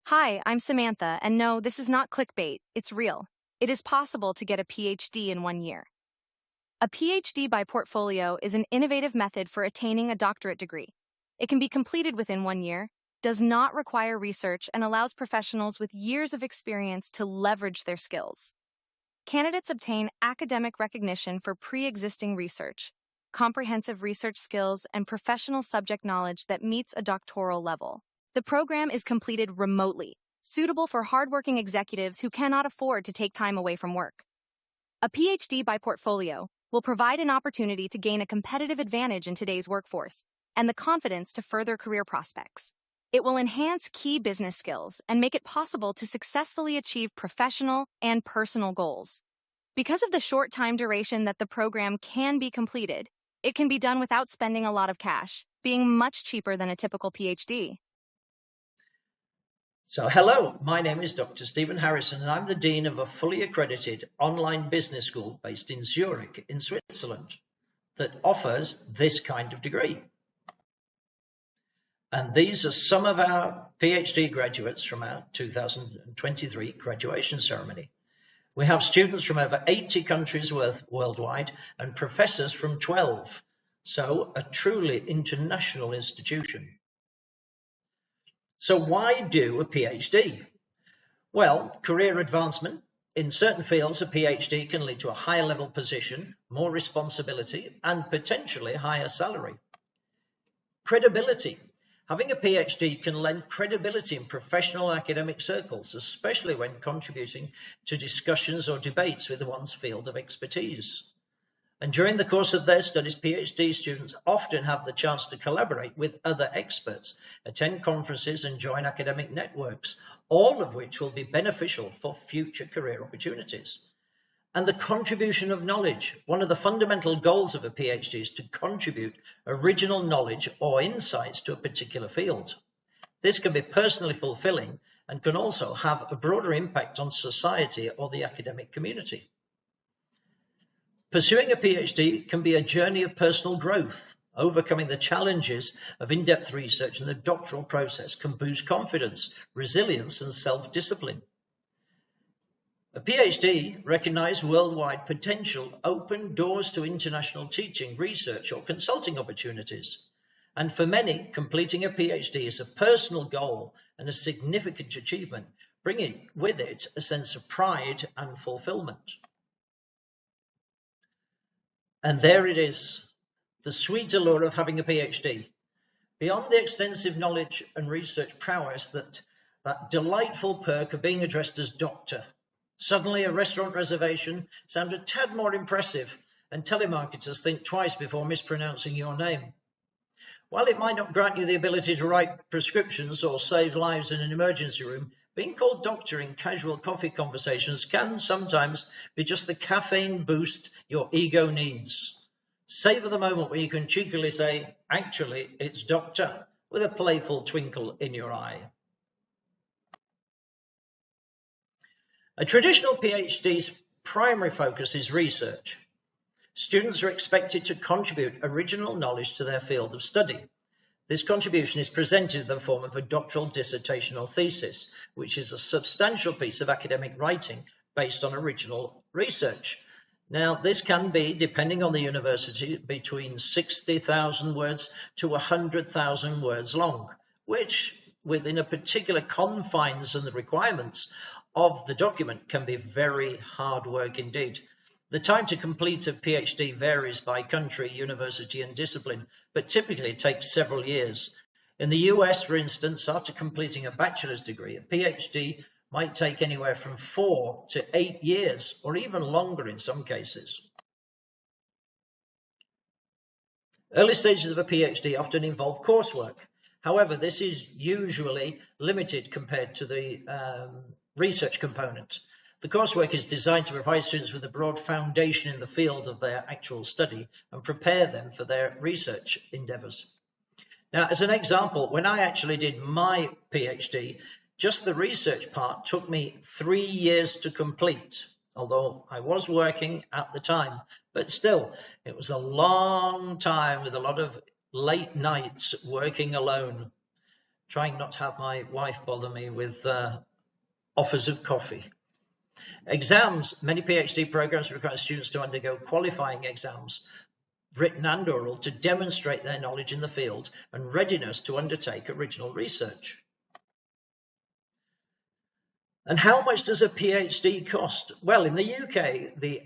Hi, I'm Samantha, and no, this is not clickbait, it's real. It is possible to get a PhD in 1 year. A PhD by portfolio is an innovative method for attaining a doctorate degree. It can be completed within 1 year, does not require research, and allows professionals with years of experience to leverage their skills. Candidates obtain academic recognition for pre-existing research, comprehensive research skills, and professional subject knowledge that meets a doctoral level. The program is completed remotely, suitable for hardworking executives who cannot afford to take time away from work. A PhD by portfolio will provide an opportunity to gain a competitive advantage in today's workforce and the confidence to further career prospects. It will enhance key business skills and make it possible to successfully achieve professional and personal goals. Because of the short time duration that the program can be completed, it can be done without spending a lot of cash, being much cheaper than a typical PhD. So hello, my name is Dr. Stephen Harrison and I'm the Dean of a fully accredited online business school based in Zurich in Switzerland that offers this kind of degree. And these are some of our PhD graduates from our 2023 graduation ceremony. We have students from over 80 countries worldwide and professors from 12, so a truly international institution. So why do a PhD? Well, career advancement. In certain fields, a PhD can lead to a higher level position, more responsibility, and potentially higher salary. Credibility. Having a PhD can lend credibility in professional academic circles, especially when contributing to discussions or debates with one's field of expertise. And during the course of their studies, PhD students often have the chance to collaborate with other experts, attend conferences and join academic networks, all of which will be beneficial for future career opportunities. And the contribution of knowledge. One of the fundamental goals of a PhD is to contribute original knowledge or insights to a particular field. This can be personally fulfilling and can also have a broader impact on society or the academic community. Pursuing a PhD can be a journey of personal growth. Overcoming the challenges of in-depth research in the doctoral process can boost confidence, resilience, and self-discipline. A PhD recognized worldwide potential open doors to international teaching, research, or consulting opportunities. And for many, completing a PhD is a personal goal and a significant achievement, bringing with it a sense of pride and fulfillment. And there it is, the sweet allure of having a PhD. Beyond the extensive knowledge and research prowess, that delightful perk of being addressed as doctor. Suddenly a restaurant reservation sounds a tad more impressive, and telemarketers think twice before mispronouncing your name. While it might not grant you the ability to write prescriptions or save lives in an emergency room, being called doctor in casual coffee conversations can sometimes be just the caffeine boost your ego needs. Savor the moment where you can cheekily say, actually, it's doctor, with a playful twinkle in your eye. A traditional PhD's primary focus is research. Students are expected to contribute original knowledge to their field of study. This contribution is presented in the form of a doctoral dissertation or thesis, which is a substantial piece of academic writing based on original research. Now, this can be, depending on the university, between 60,000 words to 100,000 words long, which, within a particular confines and the requirements of the document, can be very hard work indeed. The time to complete a PhD varies by country, university, and discipline, but typically it takes several years. In the US, for instance, after completing a bachelor's degree, a PhD might take anywhere from 4 to 8 years, or even longer in some cases. Early stages of a PhD often involve coursework. However, this is usually limited compared to the research component. The coursework is designed to provide students with a broad foundation in the field of their actual study and prepare them for their research endeavors. Now, as an example, when I actually did my PhD, just the research part took me 3 years to complete, although I was working at the time, but still, it was a long time with a lot of late nights working alone, trying not to have my wife bother me with offers of coffee. Exams. Many PhD programs require students to undergo qualifying exams, written and oral, to demonstrate their knowledge in the field and readiness to undertake original research. And how much does a PhD cost? Well, in the UK, the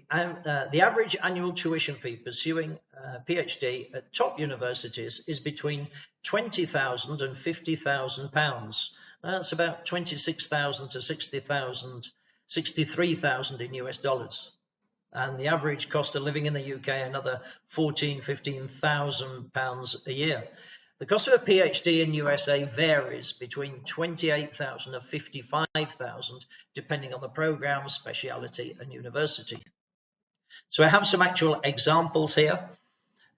average annual tuition fee pursuing a PhD at top universities is between £20,000 and £50,000. That's about 26,000 to 60,000, 63,000 in US dollars. And the average cost of living in the UK, another £14,000–15,000 a year. The cost of a PhD in USA varies between $28,000 and $55,000, depending on the program, speciality, and university. So I have some actual examples here.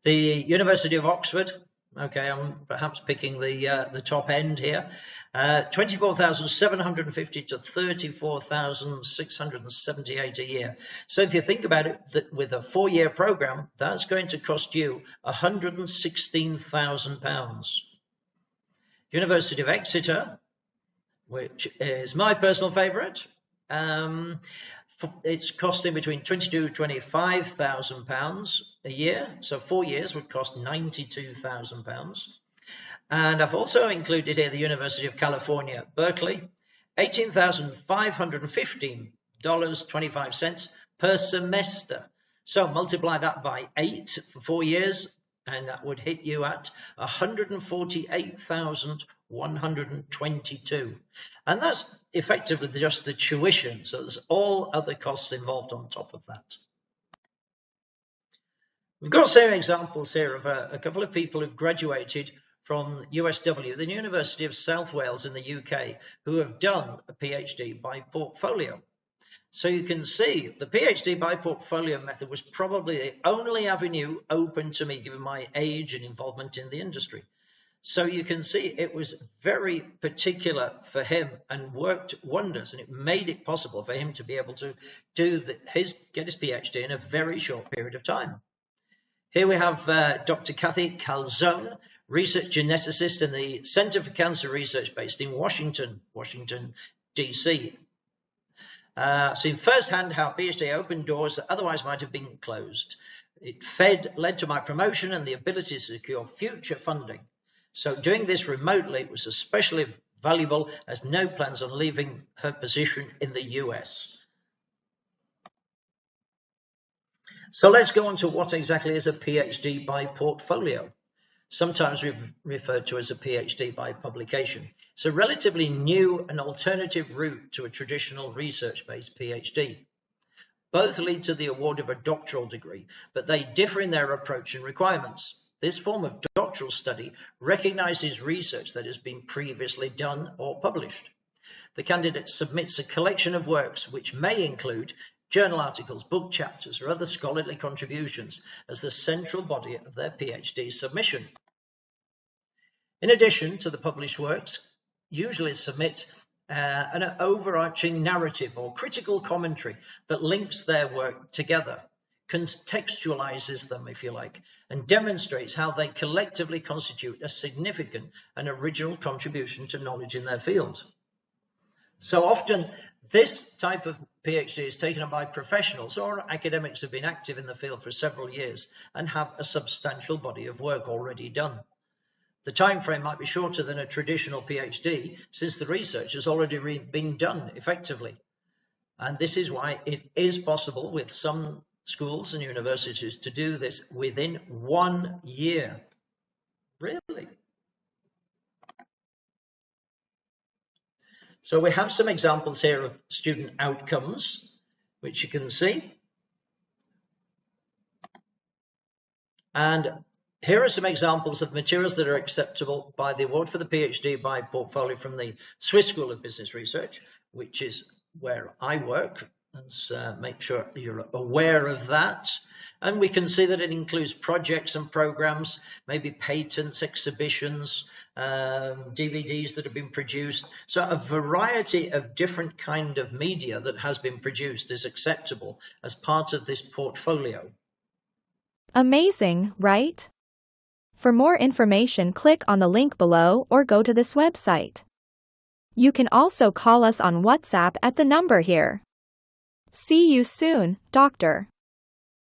The University of Oxford, okay, I'm perhaps picking the top end here, 24,750 to 34,678 a year. So if you think about it, that with a 4-year program, that's going to cost you £116,000. University of Exeter, which is my personal favourite, it's costing between £22,000 and £25,000 a year. So 4 years would cost £92,000. And I've also included here the University of California, Berkeley, $18,515.25 per semester. So multiply that by 8 for 4 years, and that would hit you at $148,122. And that's effectively just the tuition. So there's all other costs involved on top of that. We've got some examples here of a couple of people who've graduated from USW, the University of South Wales in the UK, who have done a PhD by portfolio. So you can see the PhD by portfolio method was probably the only avenue open to me given my age and involvement in the industry. So you can see it was very particular for him and worked wonders, and it made it possible for him to be able to get his PhD in a very short period of time. Here we have Dr. Kathy Calzone, research geneticist in the Center for Cancer Research based in Washington, DC. Seen firsthand how PhD opened doors that otherwise might have been closed. It led to my promotion and the ability to secure future funding. So doing this remotely was especially valuable, as no plans on leaving her position in the US. So let's go on to what exactly is a PhD by portfolio, sometimes referred to as a PhD by publication. It's a relatively new and alternative route to a traditional research-based PhD. Both lead to the award of a doctoral degree, but they differ in their approach and requirements. This form of doctoral study recognizes research that has been previously done or published. The candidate submits a collection of works which may include journal articles, book chapters, or other scholarly contributions as the central body of their PhD submission. In addition to the published works, usually submit an overarching narrative or critical commentary that links their work together, contextualizes them, if you like, and demonstrates how they collectively constitute a significant and original contribution to knowledge in their field. So often, this type of PhD is taken up by professionals or academics who have been active in the field for several years and have a substantial body of work already done. The time frame might be shorter than a traditional PhD since the research has already been done effectively. And this is why it is possible with some schools and universities to do this within 1 year. Really? So we have some examples here of student outcomes, which you can see. And here are some examples of materials that are acceptable by the award for the PhD by portfolio from the Swiss School of Business Research, which is where I work. Let's make sure you're aware of that. And we can see that it includes projects and programs, maybe patents, exhibitions, DVDs that have been produced. So a variety of different kind of media that has been produced is acceptable as part of this portfolio. Amazing, right? For more information, click on the link below or go to this website. You can also call us on WhatsApp at the number here. See you soon, Doctor.